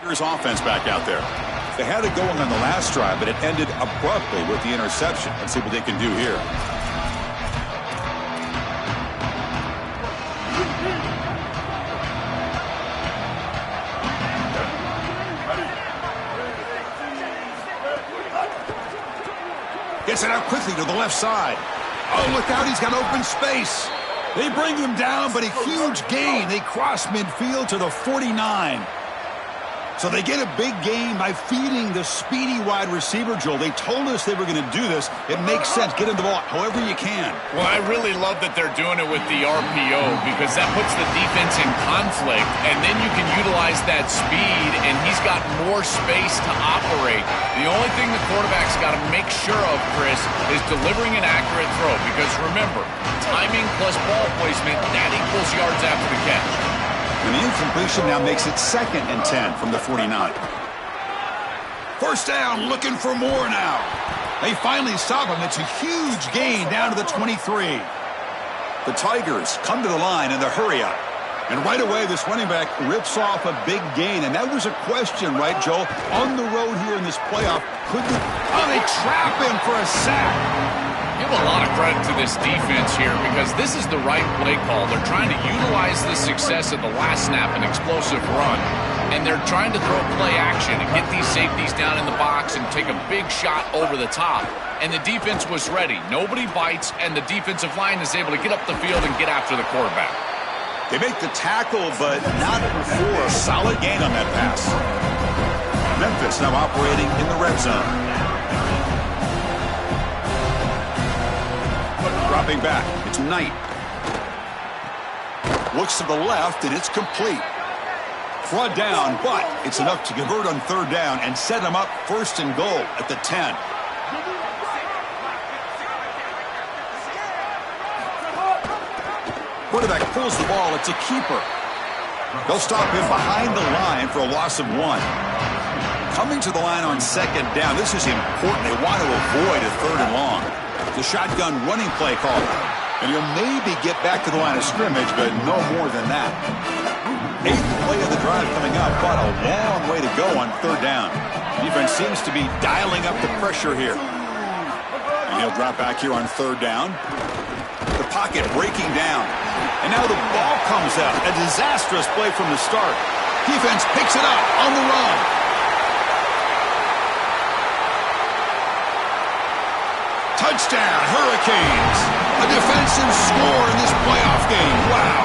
Here's offense back out there. They had it going on the last drive, but it ended abruptly with the interception. Let's see what they can do here. Gets it out quickly to the left side. Oh, look out, he's got open space. They bring him down, but a huge gain. They cross midfield to the 49. So they get a big gain by feeding the speedy wide receiver, Joel. They told us they were going to do this. It makes sense. Get him the ball however you can. Well, I really love that they're doing it with the RPO because that puts the defense in conflict, and then you can utilize that speed, and he's got more space to operate. The only thing the quarterback's got to make sure of, Chris, is delivering an accurate throw because, remember, timing plus ball placement, that equals yards after the catch. And the incompletion now makes it 2nd and 10 from the 49. First down, looking for more now. They finally stop him. It's a huge gain down to the 23. The Tigers come to the line in the hurry-up. And right away, this running back rips off a big gain. And that was a question, right, Joel? On the road here in this playoff, could they trap him for a sack? Give a lot of credit to this defense here because this is the right play call. They're trying to utilize the success of the last snap and explosive run, and they're trying to throw play action and get these safeties down in the box and take a big shot over the top. And the defense was ready. Nobody bites, and the defensive line is able to get up the field and get after the quarterback. They make the tackle, but not before a solid gain on that pass. Memphis now operating in the red zone. Dropping back, it's Knight. Looks to the left, and it's complete. Fraud down, but it's enough to convert on 3rd down and set him up 1st and goal at the 10. Quarterback pulls the ball, it's a keeper. They'll stop him behind the line for a loss of 1. Coming to the line on 2nd down, this is important. They want to avoid a 3rd and long. The shotgun running play call. And he'll maybe get back to the line of scrimmage, but no more than that. 8th play of the drive coming up, but a long way to go on 3rd down. Defense seems to be dialing up the pressure here. And he'll drop back here on 3rd down. The pocket breaking down. And now the ball comes out. A disastrous play from the start. Defense picks it up on the run. Touchdown, Hurricanes. A defensive score in this playoff game. Wow.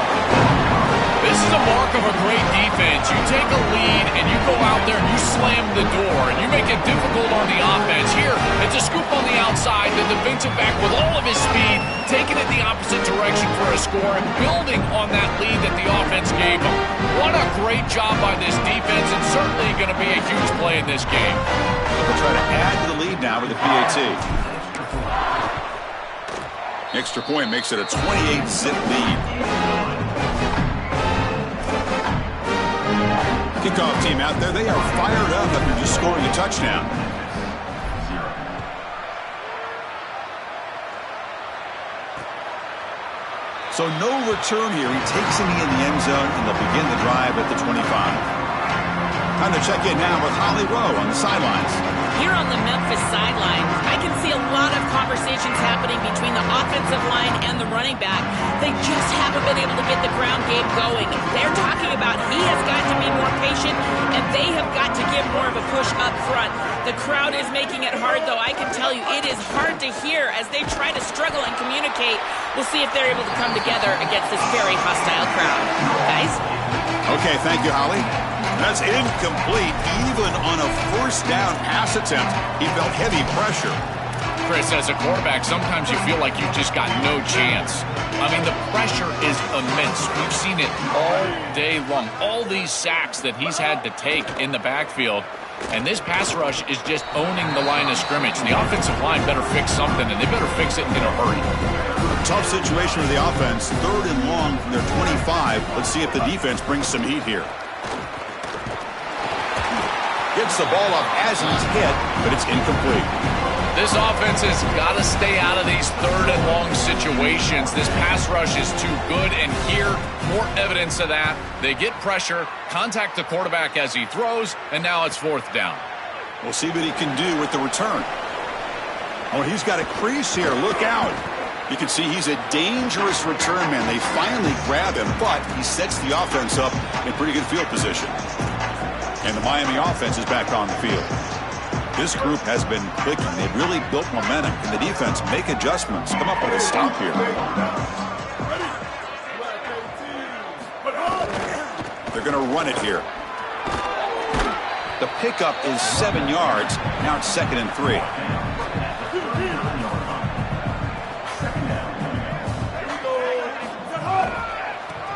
This is a mark of a great defense. You take a lead and you go out there and you slam the door and you make it difficult on the offense. Here, it's a scoop on the outside. The defensive back with all of his speed, taking it the opposite direction for a score and building on that lead that the offense gave him. What a great job by this defense, and certainly going to be a huge play in this game. They'll try to add to the lead now with the PAT. Extra point makes it a 28-zip lead. Kickoff team out there, they are fired up after just scoring a touchdown. So no return here. He takes it in the end zone, and they'll begin the drive at the 25. Time to check in now with Holly Rowe on the sidelines. Here on the Memphis sideline, I can see a lot of conversations happening between the offensive line and the running back. They just haven't been able to get the ground game going. They're talking about he has got to be more patient, and they have got to give more of a push up front. The crowd is making it hard, though. I can tell you it is hard to hear as they try to struggle and communicate. We'll see if they're able to come together against this very hostile crowd. Guys? Okay, thank you, Holly. That's incomplete. Even on a 1st down pass attempt, he felt heavy pressure. Chris, as a quarterback, sometimes you feel like you've just got no chance. I mean, the pressure is immense. We've seen it all day long. All these sacks that he's had to take in the backfield. And this pass rush is just owning the line of scrimmage. The offensive line better fix something, and they better fix it in a hurry. Tough situation for the offense. 3rd and long from their 25. Let's see if the defense brings some heat here. Gets Gets the ball up as he's hit, but it's incomplete. This offense has got to stay out of these third and long situations. This pass rush is too good, and here, more evidence of that. They get pressure, contact the quarterback as he throws, and now it's fourth down. We'll see what he can do with the return. Oh, he's got a crease here. Look out. You can see he's a dangerous return man. They finally grab him, but he sets the offense up in pretty good field position. And the Miami offense is back on the field. This group has been clicking. They've really built momentum. And the defense make adjustments. Come up with a stop here. They're going to run it here. The pickup is 7 yards. Now it's 2nd and 3.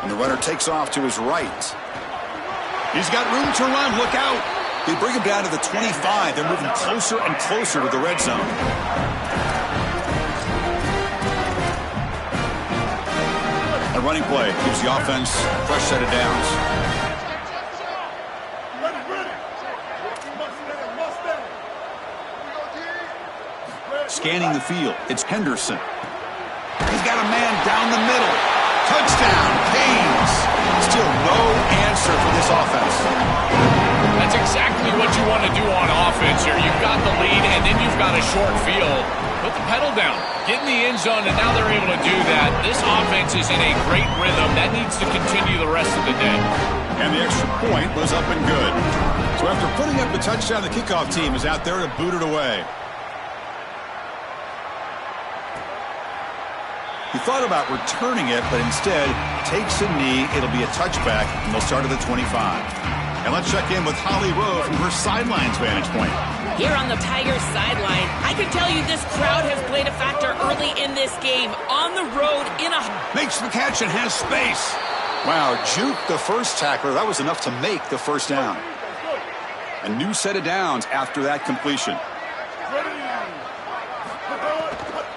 And the runner takes off to his right. He's got room to run. Look out. They bring him down to the 25. They're moving closer and closer to the red zone. A running play gives the offense a fresh set of downs. Scanning the field, it's Henderson. He's got a man down the middle. Touchdown, Canes. Still no answer for this offense. That's exactly what you want to do on offense here. You've got the lead, and then you've got a short field. Put the pedal down. Get in the end zone, and now they're able to do that. This offense is in a great rhythm. That needs to continue the rest of the day. And the extra point was up and good. So after putting up the touchdown, the kickoff team is out there to boot it away. He thought about returning it, but instead takes a knee. It'll be a touchback, and they'll start at the 25. And let's check in with Holly Rowe from her sidelines vantage point. Here on the Tigers sideline, I can tell you this crowd has played a factor early in this game. On the road, in a... Makes the catch and has space. Wow, juke the first tackler. That was enough to make the first down. A new set of downs after that completion.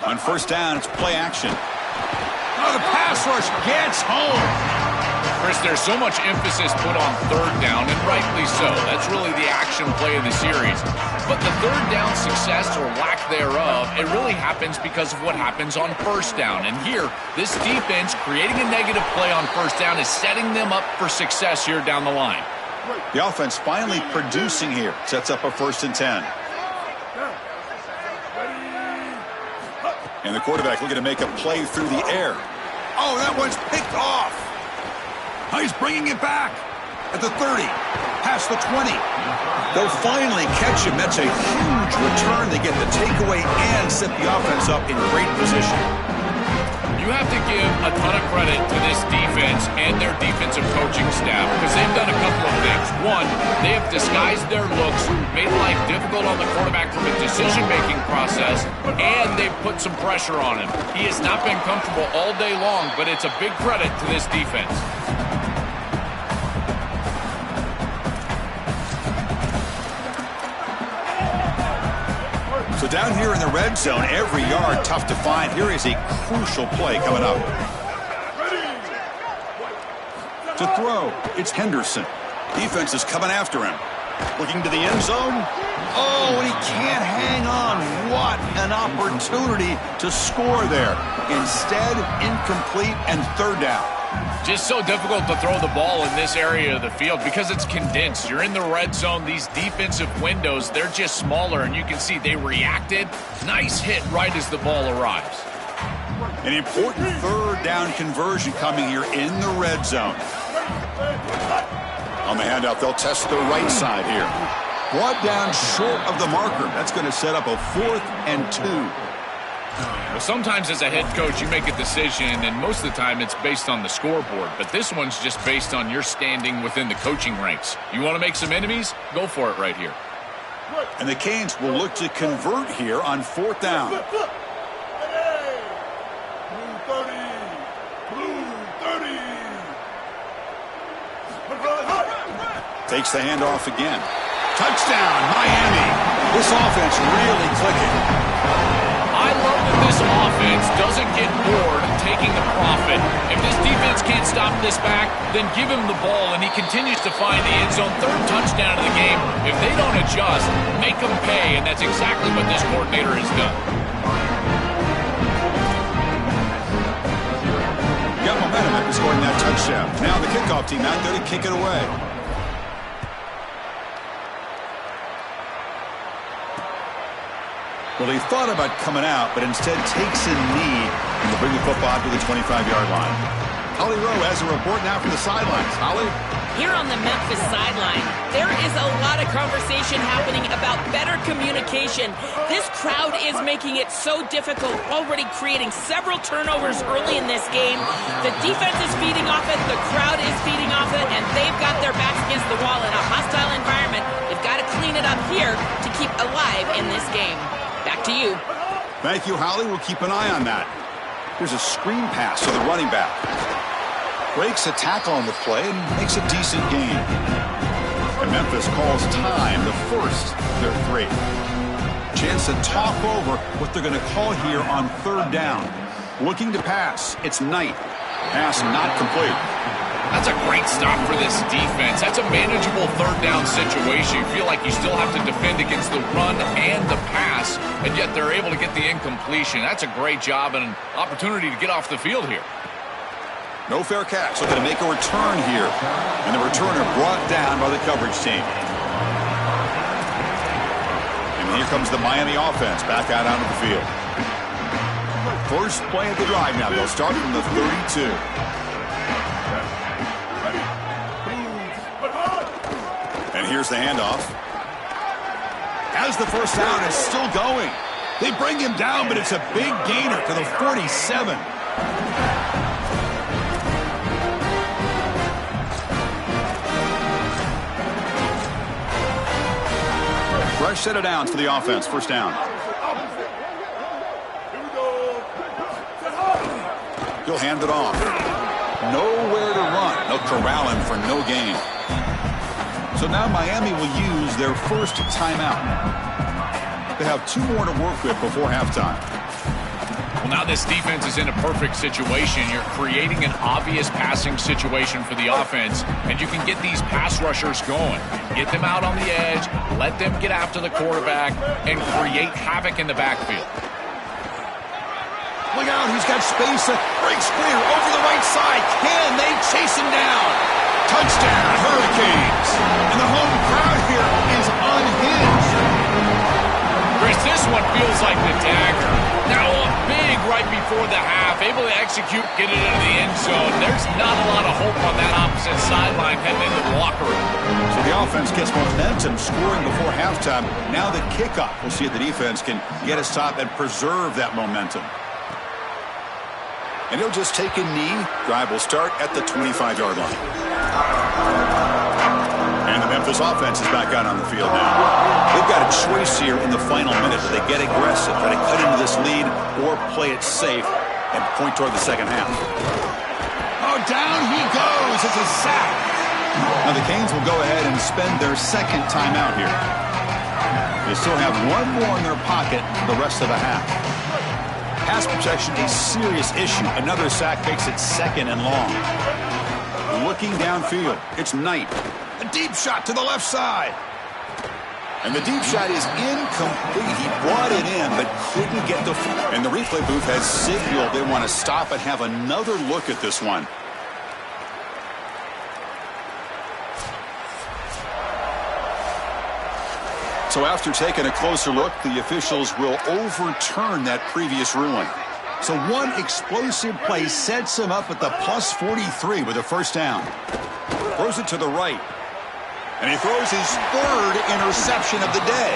On first down, it's play action. Oh, the pass rush gets home. Chris, there's so much emphasis put on third down, and rightly so. That's really the action play of the series. But the third down success or lack thereof, it really happens because of what happens on first down. And here, this defense creating a negative play on first down is setting them up for success here down the line. The offense finally producing here. Sets up a 1st and 10. And the quarterback looking to make a play through the air. Oh, that one's picked off. Oh, he's bringing it back at the 30, past the 20. They'll finally catch him. That's a huge return. They get the takeaway and set the offense up in great position. You have to give a ton of credit to this defense and their defensive coaching staff because they've done a couple of things. One, they have disguised their looks, made life difficult on the quarterback from a decision-making process, and they've put some pressure on him. He has not been comfortable all day long, but it's a big credit to this defense. So down here in the red zone, every yard tough to find. Here is a crucial play coming up. To throw, it's Henderson. Defense is coming after him. Looking to the end zone. Oh, and he can't hang on. What an opportunity to score there. Instead, incomplete and third down. Just so difficult to throw the ball in this area of the field because it's condensed. You're in the red zone. These defensive windows, they're just smaller, and you can see they reacted. Nice hit right as the ball arrives. An important third down conversion coming here in the red zone. On the handout, they'll test the right side here. Brought down short of the marker. That's going to set up a 4th and 2. Well, sometimes as a head coach, you make a decision, and most of the time it's based on the scoreboard. But this one's just based on your standing within the coaching ranks. You want to make some enemies? Go for it right here. And the Canes will look to convert here on 4th down. Takes the handoff again. Touchdown, Miami. This offense really clicking. I love that this offense doesn't get bored taking the profit. If this defense can't stop this back, then give him the ball, and he continues to find the end zone. Third touchdown of the game. If they don't adjust, make them pay, and that's exactly what this coordinator has done. Got momentum after scoring that touchdown. Now the kickoff team out there to kick it away. Well, he thought about coming out, but instead takes a knee and will bring the football to the 25-yard line. Holly Rowe has a report now from the sidelines. Holly? Here on the Memphis sideline, there is a lot of conversation happening about better communication. This crowd is making it so difficult, already creating several turnovers early in this game. The defense is feeding off it, the crowd is feeding off it, and they've got their backs against the wall in a hostile environment. They've got to clean it up here to keep alive in this game. Back to you. Thank you, Holly. We'll keep an eye on that. There's a screen pass to the running back. Breaks a tackle on the play and makes a decent gain. And Memphis calls time, the first of their three. Chance to talk over what they're going to call here on third down. Looking to pass. It's Knight. Pass not complete. That's a great stop for this defense. That's a manageable third down situation. You feel like you still have to defend against the run and the pass, and yet they're able to get the incompletion. That's a great job and an opportunity to get off the field here. No fair catch. Looking to make a return here. And the returner brought down by the coverage team. And here comes the Miami offense back out onto the field. First play of the drive now. They'll start from the 32. And here's the handoff. As the first down is still going. They bring him down, but it's a big gainer to the 47. Fresh set of downs for the offense. First down. He'll hand it off. Nowhere to run. They'll corral him for no gain. So now Miami will use their first timeout. They have two more to work with before halftime. Well, now this defense is in a perfect situation. You're creating an obvious passing situation for the offense, and you can get these pass rushers going. Get them out on the edge, let them get after the quarterback, and create havoc in the backfield. Look out, he's got space. Breaks clear over the right side. Can they chase him down? Touchdown, Hurricanes. And the home crowd here is unhinged. Chris, this one feels like the dagger. Now up big right before the half, able to execute, get it into the end zone. There's not a lot of hope on that opposite sideline heading into the locker room. So the offense gets momentum, scoring before halftime. Now the kickoff. We'll see if the defense can get a stop and preserve that momentum. And he'll just take a knee. Drive will start at the 25-yard line. And the Memphis offense is back out on the field now. They've got a choice here in the final minute. Do they get aggressive, try to cut into this lead, or play it safe and point toward the second half? Oh, down he goes. It's a sack. Now the Canes will go ahead and spend their second timeout here. They still have one more in their pocket the rest of the half. Pass protection, a serious issue. Another sack makes it second and long. Looking downfield, it's Knight. A deep shot to the left side. And the deep shot is incomplete. He brought it in, but couldn't get the... And the replay booth has signaled they want to stop and have another look at this one. So after taking a closer look, the officials will overturn that previous ruling. So one explosive play sets him up at the plus 43 with a first down. Throws it to the right. And he throws his third interception of the day.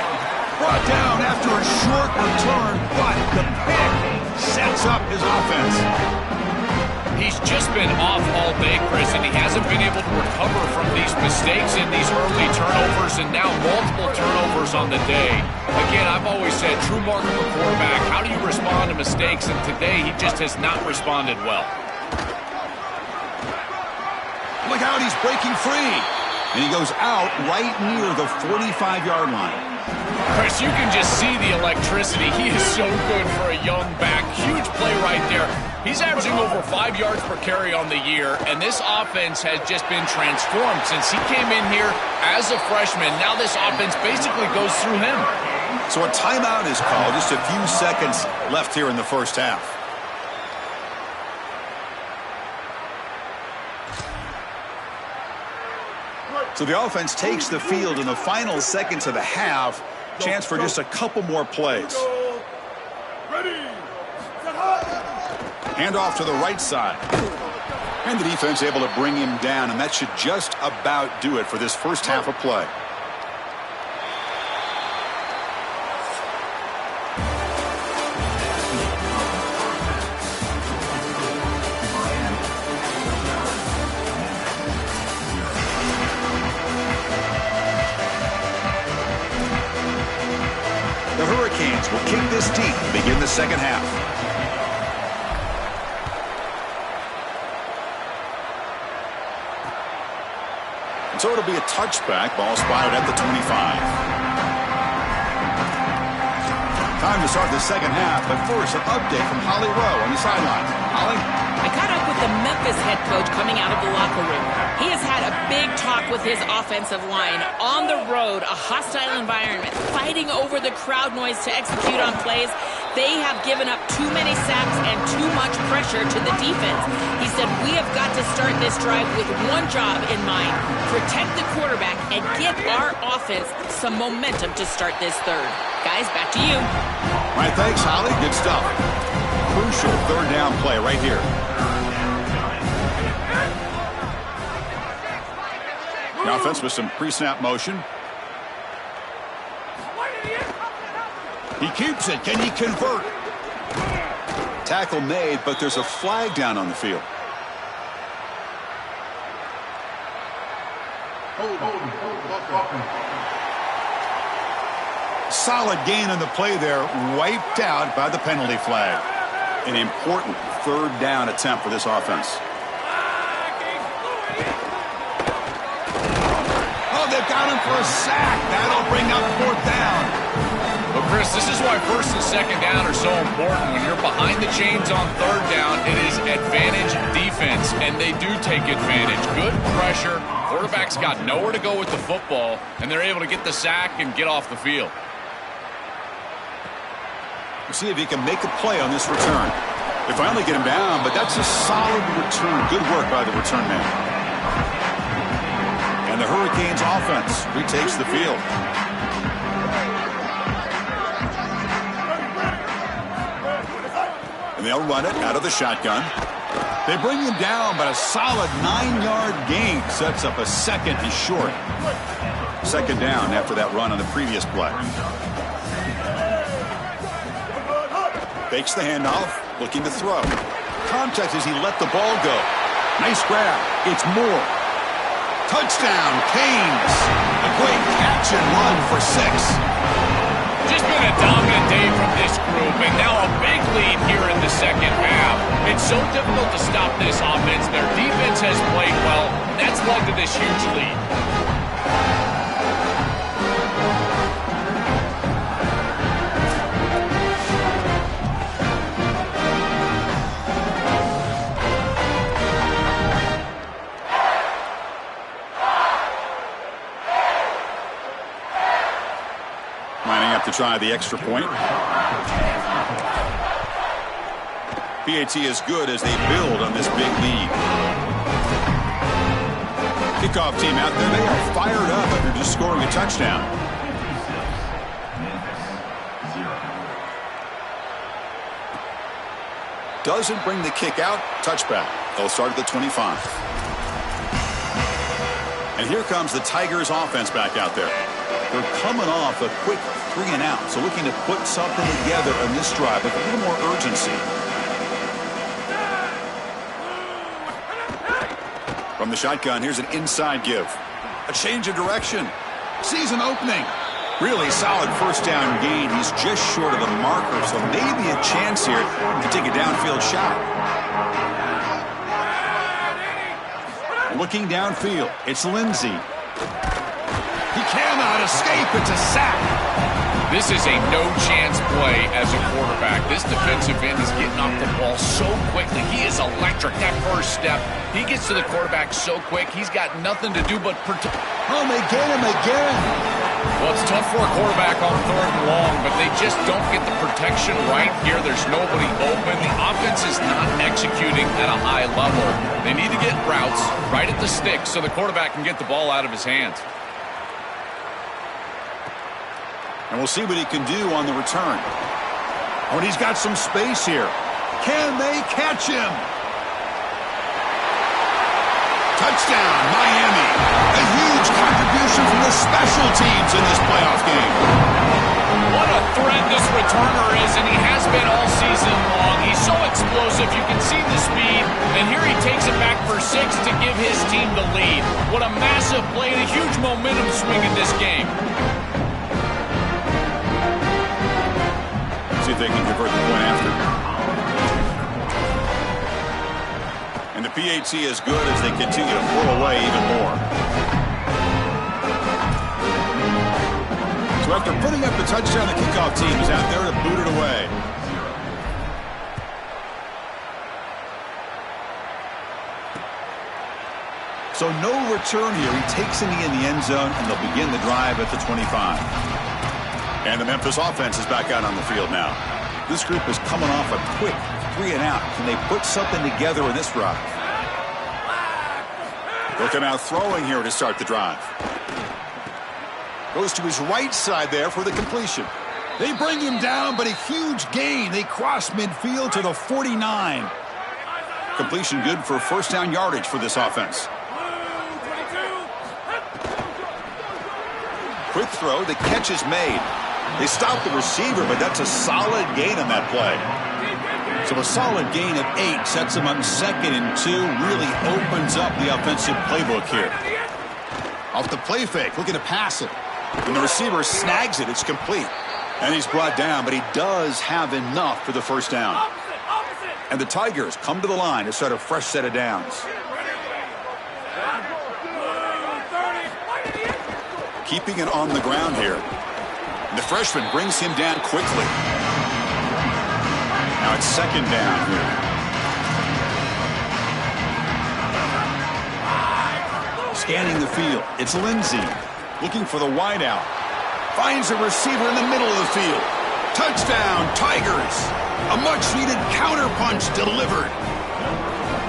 Brought down after a short return, but the pick sets up his offense. He's just been off all day, Chris, and he hasn't been able to recover from these mistakes in these early turnovers and now multiple turnovers on the day. Again, I've always said, true mark of a quarterback, how do you respond to mistakes? And today, he just has not responded well. Look out, he's breaking free. And he goes out right near the 45-yard line. Chris, you can just see the electricity. He is so good for a young back. Huge play right there. He's averaging over 5 yards per carry on the year, and this offense has just been transformed since he came in here as a freshman. Now this offense basically goes through him. So a timeout is called. Just a few seconds left here in the first half. So the offense takes the field in the final seconds of the half. Chance for just a couple more plays. Hand off to the right side. And the defense able to bring him down, and that should just about do it for this first half of play. The Hurricanes will kick this deep to begin the second half. And so it'll be a touchback. Ball spotted at the 25. Time to start the second half, but first an update from Holly Rowe on the sideline. Holly? I caught up with the Memphis head coach coming out of the locker room. He has had a big talk with his offensive line. On the road, a hostile environment, fighting over the crowd noise to execute on plays. They have given up too many sacks and too much pressure to the defense. He said, we have got to start this drive with one job in mind: protect the quarterback and give our offense some momentum to start this third. Guys, back to you. All right, thanks, Holly. Good stuff. Crucial third down play right here. The offense with some pre-snap motion. He keeps it. Can he convert? Tackle made, but there's a flag down on the field. Solid gain on the play there, wiped out by the penalty flag. An important third down attempt for this offense. Oh, they've got him for a sack. That'll bring up fourth down. But Chris, this is why first and second down are so important. When you're behind the chains on third down, it is advantage defense, and they do take advantage. Good pressure. Quarterback's got nowhere to go with the football, and they're able to get the sack and get off the field. We'll see if he can make a play on this return. They finally get him down, but that's a solid return. Good work by the return man. And the Hurricanes offense retakes the field. And they'll run it out of the shotgun. They bring him down, but a solid 9-yard gain sets up a second and short. Second down after that run on the previous play. Fakes the handoff, looking to throw. Contact as he let the ball go. Nice grab. It's Moore. Touchdown, Canes. A great catch and run for 6. Just been a dominant day from this group, and now a big lead here in the second half. It's so difficult to stop this offense. Their defense has played well. That's led to this huge lead. To try the extra point. PAT is good as they build on this big lead. Kickoff team out there. They are fired up after just scoring a touchdown. Doesn't bring the kick out. Touchback. They'll start at the 25. And here comes the Tigers offense back out there. They're coming off a quick 3-and-out, so looking to put something together on this drive with a little more urgency. From the shotgun, here's an inside give. A change of direction. Sees an opening. Really solid first down gain. He's just short of the marker, so maybe a chance here to take a downfield shot. Looking downfield, it's Lindsey. He cannot escape. It's a sack. This is a no-chance play as a quarterback. This defensive end is getting off the ball so quickly. He is electric. That first step, he gets to the quarterback so quick, he's got nothing to do but protect. Oh, they get him again. Well, it's tough for a quarterback on 3rd and long, but they just don't get the protection right here. There's nobody open. The offense is not executing at a high level. They need to get routes right at the stick so the quarterback can get the ball out of his hands. And we'll see what he can do on the return. Oh, and he's got some space here. Can they catch him? Touchdown, Miami. A huge contribution from the special teams in this playoff game. What a threat this returner is, and he has been all season long. He's so explosive. You can see the speed, and here he takes it back for 6 to give his team the lead. What a massive play and a huge momentum swing in this game. See if they can convert the point after. And the PAT is good as they continue to pull away even more. So after putting up the touchdown, the kickoff team is out there to boot it away. So no return here. He takes it in the end zone, and they'll begin the drive at the 25. And the Memphis offense is back out on the field now. This group is coming off a quick 3 and out. Can they put something together in this drive? Looking out throwing here to start the drive. Goes to his right side there for the completion. They bring him down, but a huge gain. They cross midfield to the 49. Completion good for 1st down yardage for this offense. Quick throw. The catch is made. They stop the receiver, but that's a solid gain on that play. So a solid gain of 8 sets them up 2nd and 2. Really opens up the offensive playbook here. Off the play fake, looking to pass it. When the receiver snags it, it's complete. And he's brought down, but he does have enough for the 1st down. And the Tigers come to the line to start a fresh set of downs. Keeping it on the ground here. And the freshman brings him down quickly. Now it's 2nd down here. Scanning the field. It's Lindsey looking for the wideout. Finds a receiver in the middle of the field. Touchdown, Tigers. A much-needed counterpunch delivered.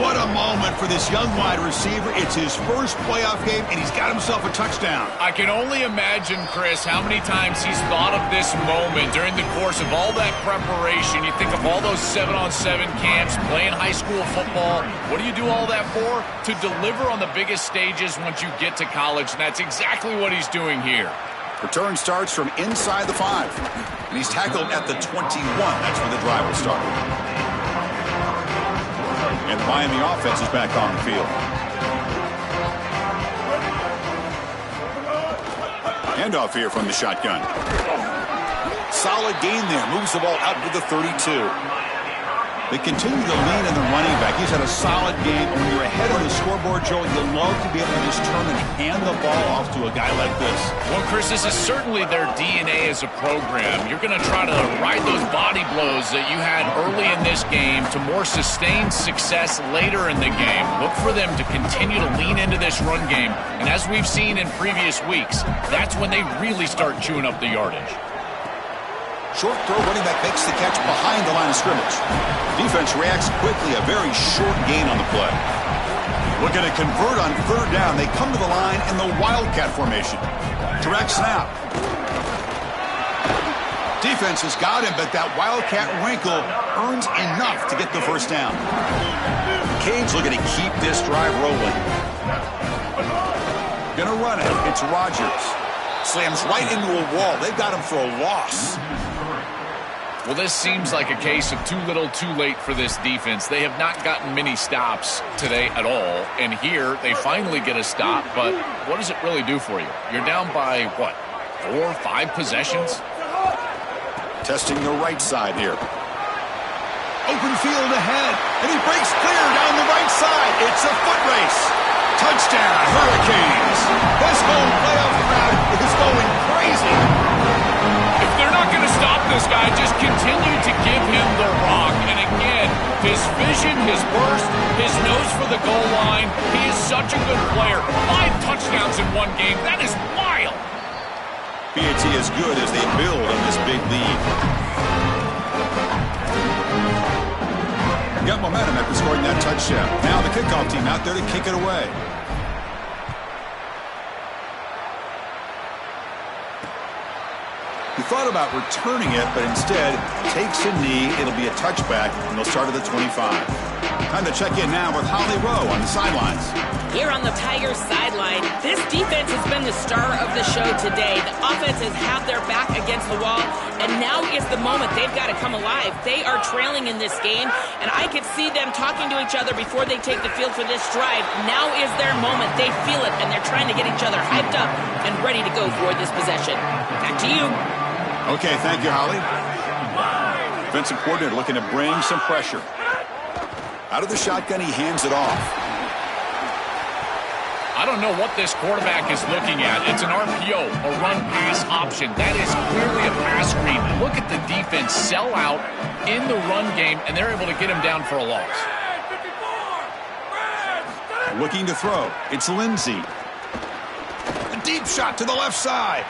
What a moment for this young wide receiver. It's his first playoff game, and he's got himself a touchdown. I can only imagine, Chris, how many times he's thought of this moment during the course of all that preparation. You think of all those 7-on-7 camps, playing high school football. What do you do all that for? To deliver on the biggest stages once you get to college, and that's exactly what he's doing here. Return starts from inside the 5, and he's tackled at the 21. That's where the drive will start. And the Miami offense is back on the field. Handoff here from the shotgun. Solid gain there. Moves the ball out to the 32. They continue to lean in the running back. He's had a solid game. When you're ahead on the scoreboard, Joe, you love to be able to just turn and hand the ball off to a guy like this. Well, Chris, this is certainly their DNA as a program. You're going to try to ride those body blows that you had early in this game to more sustained success later in the game. Look for them to continue to lean into this run game. And as we've seen in previous weeks, that's when they really start chewing up the yardage. Short throw, running back makes the catch behind the line of scrimmage. Defense reacts quickly, a very short gain on the play. Looking to convert on 3rd down. They come to the line in the Wildcat formation. Direct snap. Defense has got him, but that Wildcat wrinkle earns enough to get the 1st down. Canes looking to keep this drive rolling. Gonna run it. It's Rodgers. Slams right into a wall. They've got him for a loss. Well, this seems like a case of too little, too late for this defense. They have not gotten many stops today at all. And here, they finally get a stop. But what does it really do for you? You're down by, what, 4 or 5 possessions? Testing the right side here. Open field ahead. And he breaks clear down the right side. It's a foot race. Touchdown, Hurricanes. This home playoff crowd is going crazy. If they're not this guy just continued to give him the rock. And again, his vision, his burst, his nose for the goal line. He is such a good player. 5 touchdowns in one game. That is wild. PAT is good as they build on this big lead. Got momentum after scoring that touchdown. Now the kickoff team out there to kick it away. He thought about returning it, but instead takes a knee. It'll be a touchback, and they'll start at the 25. Time to check in now with Holly Rowe on the sidelines. Here on the Tigers sideline, this defense has been the star of the show today. The offense has had their back against the wall, and now is the moment they've got to come alive. They are trailing in this game, and I could see them talking to each other before they take the field for this drive. Now is their moment. They feel it, and they're trying to get each other hyped up and ready to go for this possession. Back to you. Okay, thank you, Holly. Defensive coordinator looking to bring some pressure. Out of the shotgun, he hands it off. I don't know what this quarterback is looking at. It's an RPO, a run-pass option. That is clearly a pass screen. Look at the defense sell out in the run game, and they're able to get him down for a loss. Looking to throw. It's Lindsey. A deep shot to the left side.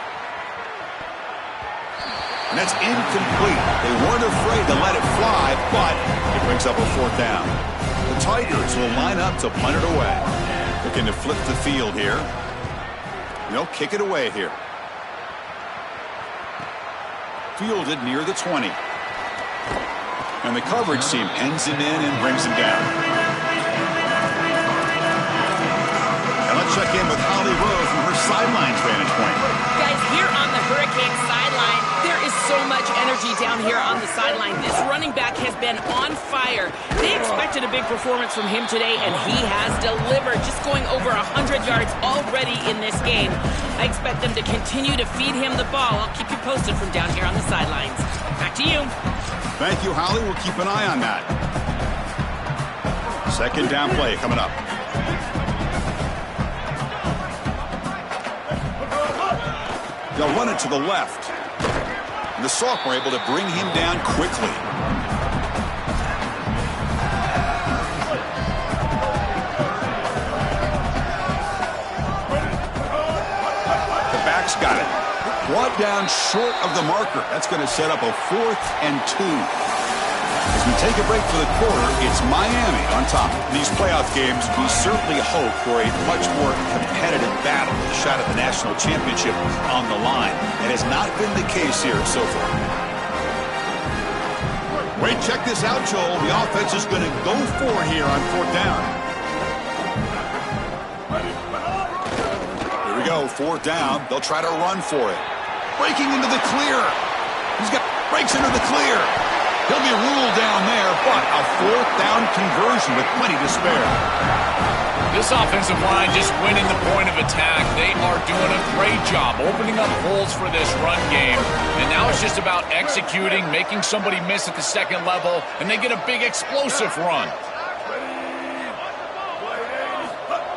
And that's incomplete. They weren't afraid to let it fly, but it brings up a 4th down. The Tigers will line up to punt it away. Looking to flip the field here. They'll kick it away here. Fielded near the 20. And the coverage team pens him in and brings him down. And let's check in with Holly Rowe from her sidelines vantage point. Guys, here on the Hurricane sideline, there is so much energy down here on the sideline. This running back has been on fire. They expected a big performance from him today, and he has delivered, just going over 100 yards already in this game. I expect them to continue to feed him the ball. I'll keep you posted from down here on the sidelines. Back to you. Thank you, Holly. We'll keep an eye on that. 2nd down play coming up. They'll run it to the left. And the sophomore able to bring him down quickly. The back's got it. Brought down short of the marker. That's going to set up a 4th and 2. As we take a break for the quarter, it's Miami on top. In these playoff games, we certainly hope for a much more competitive battle with a shot at the national championship on the line. It has not been the case here so far. Wait, check this out, Joel. The offense is going to go for it here on 4th down. Here we go, 4th down. They'll try to run for it. Breaking into the clear. Breaks into the clear. He'll be ruled down there, but a 4th down conversion with plenty to spare. This offensive line just winning the point of attack. They are doing a great job opening up holes for this run game. And now it's just about executing, making somebody miss at the 2nd level, and they get a big explosive run.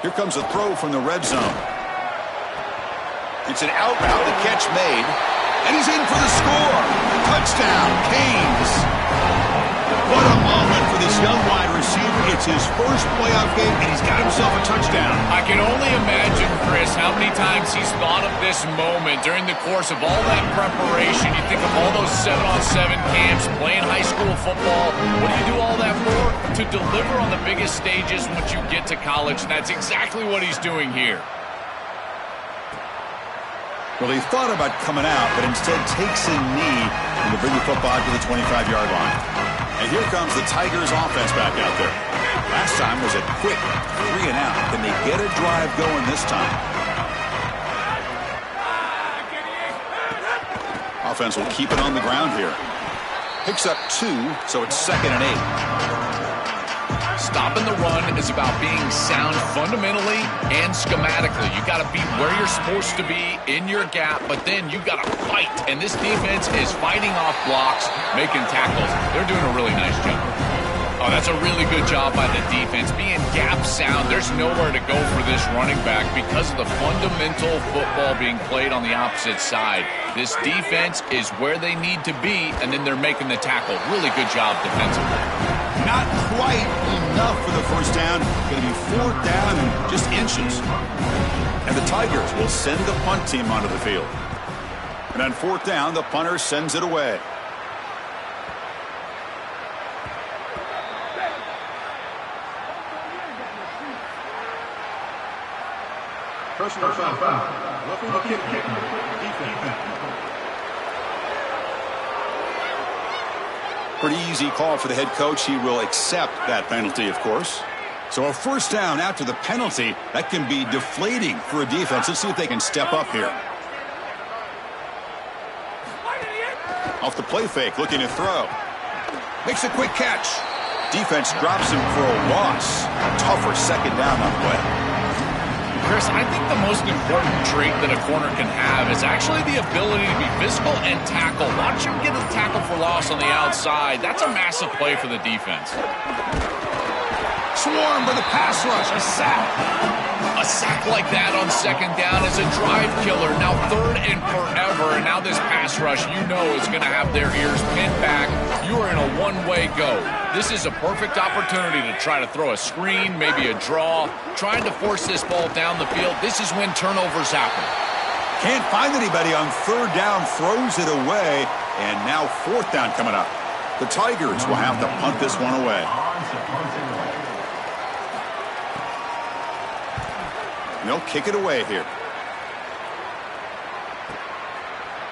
Here comes a throw from the red zone. It's an out route, the catch made. And he's in for the score. Touchdown, Canes. What a moment for this young wide receiver. It's his first playoff game, and he's got himself a touchdown. I can only imagine, Chris, how many times he's thought of this moment during the course of all that preparation. You think of all those 7-on-7 camps, playing high school football. What do you do all that for? To deliver on the biggest stages once you get to college, and that's exactly what he's doing here. Well, he thought about coming out, but instead takes a knee and to bring the football to the 25-yard line. And here comes the Tigers offense back out there. Last time was a quick 3-and-out. Can they get a drive going this time? Offense will keep it on the ground here. Picks up 2, so it's 2nd and 8. Stopping the run is about being sound fundamentally and schematically. You got to be where you're supposed to be in your gap, but then you got to fight. And this defense is fighting off blocks, making tackles. They're doing a really nice job. Oh, that's a really good job by the defense. Being gap sound, there's nowhere to go for this running back because of the fundamental football being played on the opposite side. This defense is where they need to be, and then they're making the tackle. Really good job defensively. Not quite enough for the first down. Going to be fourth down and just inches. And the Tigers will send the punt team onto the field. And on fourth down, the punter sends it away. Personal foul. Roughing the kick. Defense. Pretty easy call for the head coach. He will accept that penalty, of course. So a first down after the penalty, that can be deflating for a defense. Let's see if they can step up here. Off the play fake, looking to throw. Makes a quick catch. Defense drops him for a loss. A tougher second down on the play. Chris, I think the most important trait that a corner can have is actually the ability to be physical and tackle. Watch him get a tackle for loss on the outside. That's a massive play for the defense. Swarm with a pass rush, a sack. A sack like that on second down is a drive killer. Now third and forever, and now this pass rush, you know, is going to have their ears pinned back. You are in a one-way go. This is a perfect opportunity to try to throw a screen, maybe a draw, trying to force this ball down the field. This is when turnovers happen. Can't find anybody on third down, throws it away, and now fourth down coming up. The Tigers will have to punt this one away. And they'll kick it away here.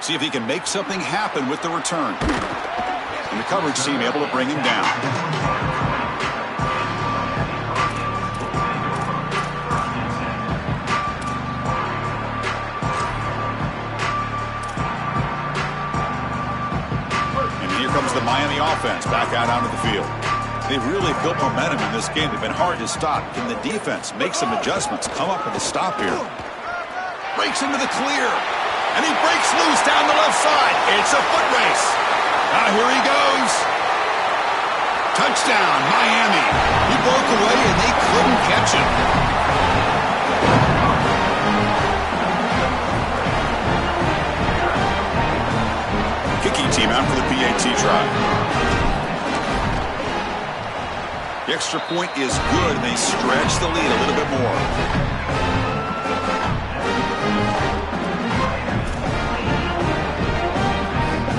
See if he can make something happen with the return. And the coverage team able to bring him down. And here comes the Miami offense back out onto the field. They've really built momentum in this game. They've been hard to stop. Can the defense make some adjustments? Come up with a stop here. Breaks into the clear. And he breaks loose down the left side. It's a foot race. Now here he goes. Touchdown, Miami. He broke away and they couldn't catch him. Kicking team out for the PAT try. The extra point is good, and they stretch the lead a little bit more.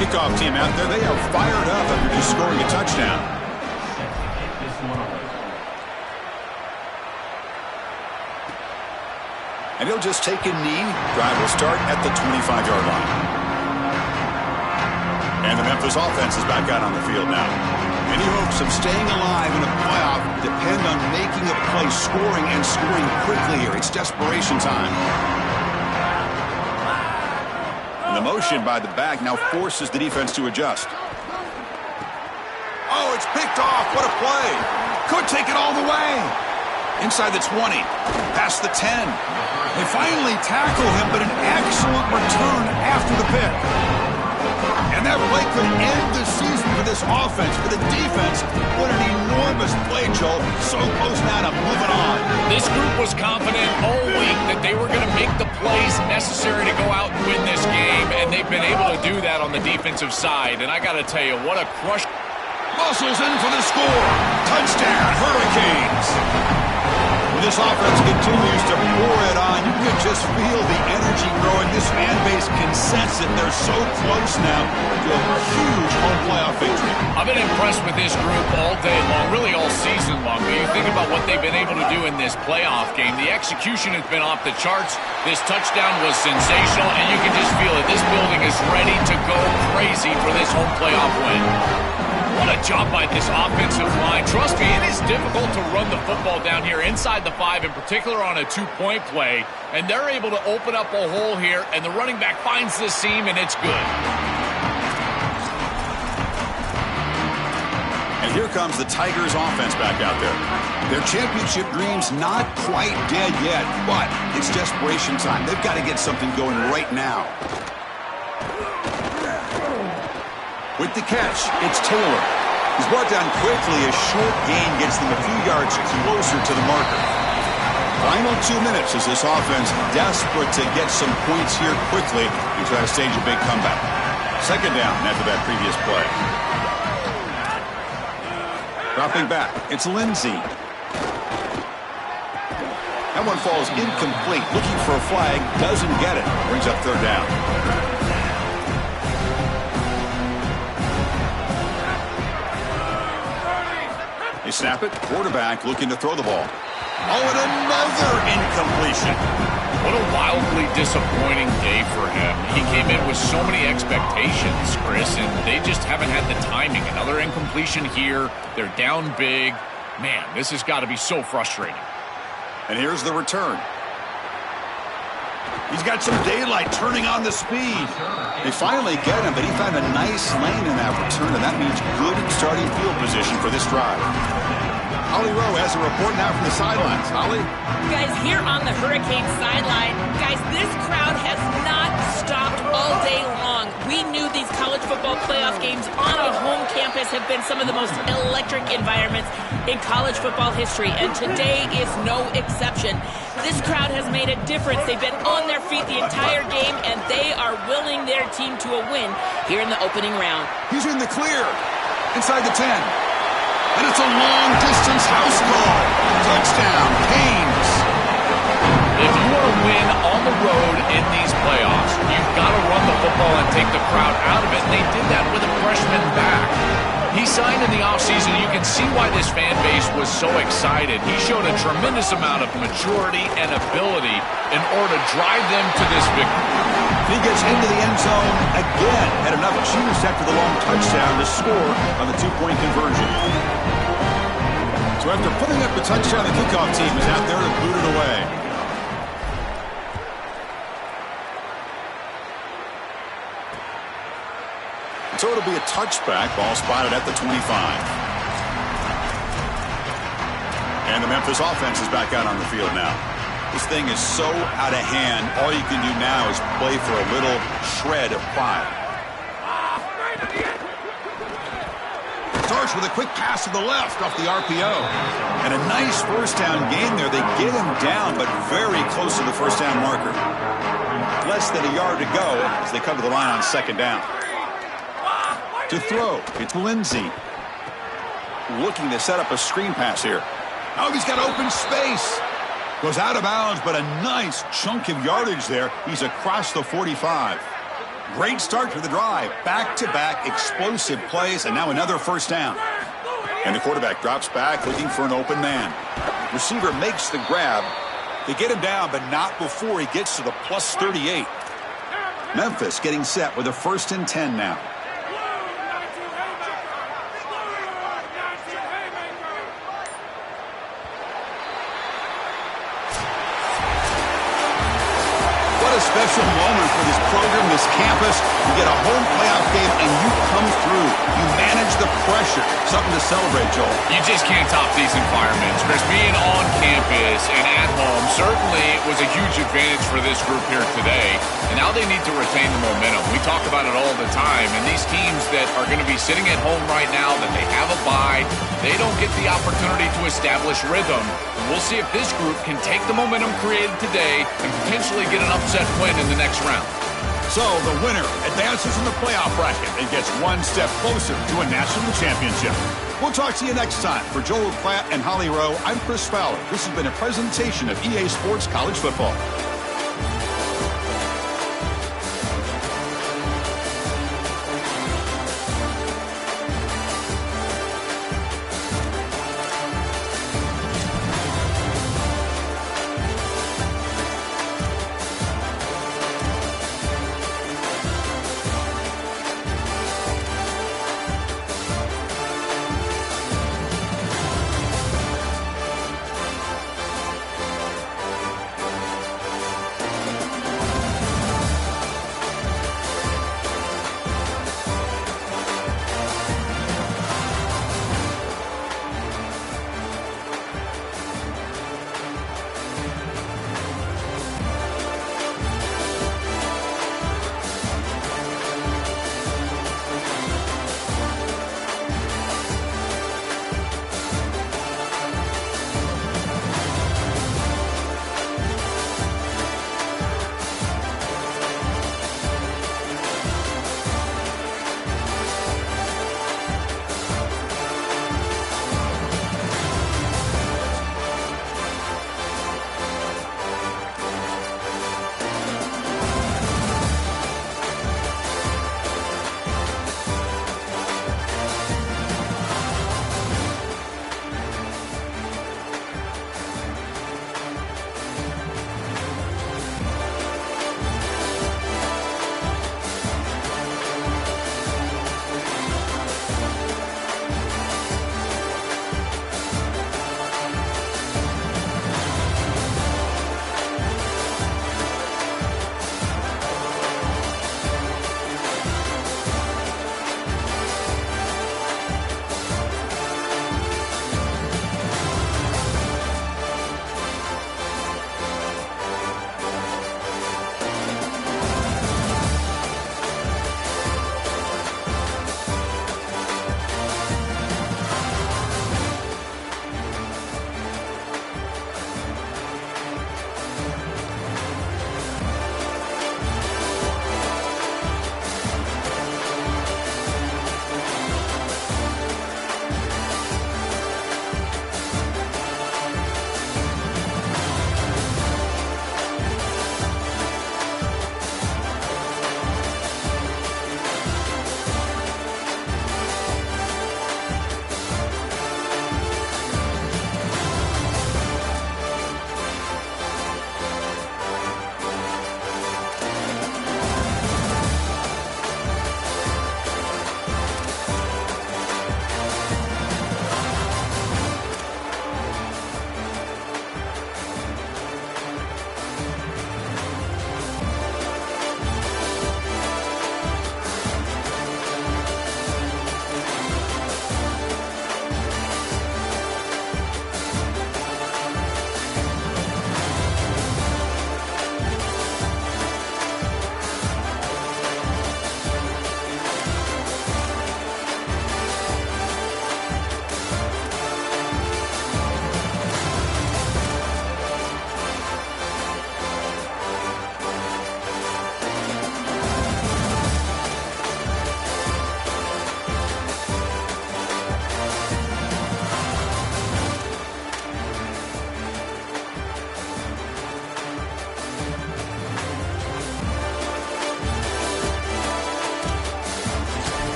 Kickoff team out there, they are fired up after just scoring a touchdown. And he'll just take a knee. Drive will start at the 25-yard line. And the Memphis offense is back out on the field now. Any hopes of staying alive in a playoff depend on making a play, scoring, and scoring quickly here. It's desperation time. And the motion by the back now forces the defense to adjust. Oh, it's picked off. What a play. Could take it all the way. Inside the 20. Past the 10. They finally tackle him, but an excellent return after the pick. And that play could end the season for this offense. For the defense, what an enormous play, Joel. So close now to moving on. This group was confident all week that they were going to make the plays necessary to go out and win this game, and they've been able to do that on the defensive side. And I got to tell you, what a crush. Muscles in for the score. Touchdown, Hurricanes. When this offense continues to pour it on, you can just feel the energy growing. This fan base can sense it. They're so close now to a huge home playoff victory. I've been impressed with this group all day long, really all season long. When you think about what they've been able to do in this playoff game, the execution has been off the charts. This touchdown was sensational, and you can just feel it. This building is ready to go crazy for this home playoff win. What a job by this offensive line. Trust me, it is difficult to run the football down here inside the 5, in particular on a two-point play. And they're able to open up a hole here, and the running back finds the seam, and it's good. And here comes the Tigers offense back out there. Their championship dreams not quite dead yet, but it's desperation time. They've got to get something going right now. With the catch, it's Taylor. He's brought down quickly. A short gain gets them a few yards closer to the marker. Final 2 minutes as this offense desperate to get some points here quickly and try to stage a big comeback. Second down after that previous play. Dropping back, it's Lindsey. That one falls incomplete. Looking for a flag, doesn't get it. Brings up third down. They snap it. Quarterback looking to throw the ball. Oh, and another incompletion. What a wildly disappointing day for him. He came in with so many expectations, Chris, and they just haven't had the timing. Another incompletion here. They're down big. Man, this has got to be so frustrating. And here's the return. He's got some daylight turning on the speed. They finally get him, but he found a nice lane in that return, and that means good starting field position for this drive. Holly Rowe has a report now from the sidelines. Holly? Guys, here on the Hurricane sideline, guys, this crowd has not stopped all day long. We knew these college football playoff games on a home campus have been some of the most electric environments in college football history, and today is no exception. This crowd has made a difference. They've been on their feet the entire game, and they are willing their team to a win here in the opening round. He's in the clear. Inside the 10. And it's a long-distance house call. Touchdown, Canes. If you want to win on the road in these playoffs, you've got to run the football and take the crowd out of it. And they did that with a freshman back. He signed in the offseason. You can see why this fan base was so excited. He showed a tremendous amount of maturity and ability in order to drive them to this victory. He gets into the end zone again. Had enough juice after the long touchdown to score on the two-point conversion. So after putting up the touchdown, the kickoff team is out there to boot it away. So it'll be a touchback. Ball spotted at the 25. And the Memphis offense is back out on the field now. This thing is so out of hand. All you can do now is play for a little shred of pride. Starts with a quick pass to the left off the RPO. And a nice first down gain there. They get him down, but very close to the first down marker. Less than a yard to go as they come to the line on second down. To throw, it's Lindsey. Looking to set up a screen pass here. Oh, he's got open space. Goes out of bounds, but a nice chunk of yardage there. He's across the 45. Great start to the drive. Back-to-back explosive plays, and now another first down. And the quarterback drops back, looking for an open man. Receiver makes the grab. They get him down, but not before he gets to the plus 38. Memphis getting set with a 1st and 10 now. Special moment for this program, this campus. You get a home playoff game and you come through. You manage the pressure. Something to celebrate, Joel. You just can't top these environments, Chris. Being on campus and at home certainly was a huge advantage for this group here today. And now they need to retain the momentum. We talk about it all the time. And these teams that are going to be sitting at home right now, that they have a bye, they don't get the opportunity to establish rhythm. And we'll see if this group can take the momentum created today and potentially get an upset win in the next round. So the winner advances in the playoff bracket and gets one step closer to a national championship. We'll talk to you next time. For Joel Platt and Holly Rowe, I'm Chris Fowler. This has been a presentation of EA Sports College Football.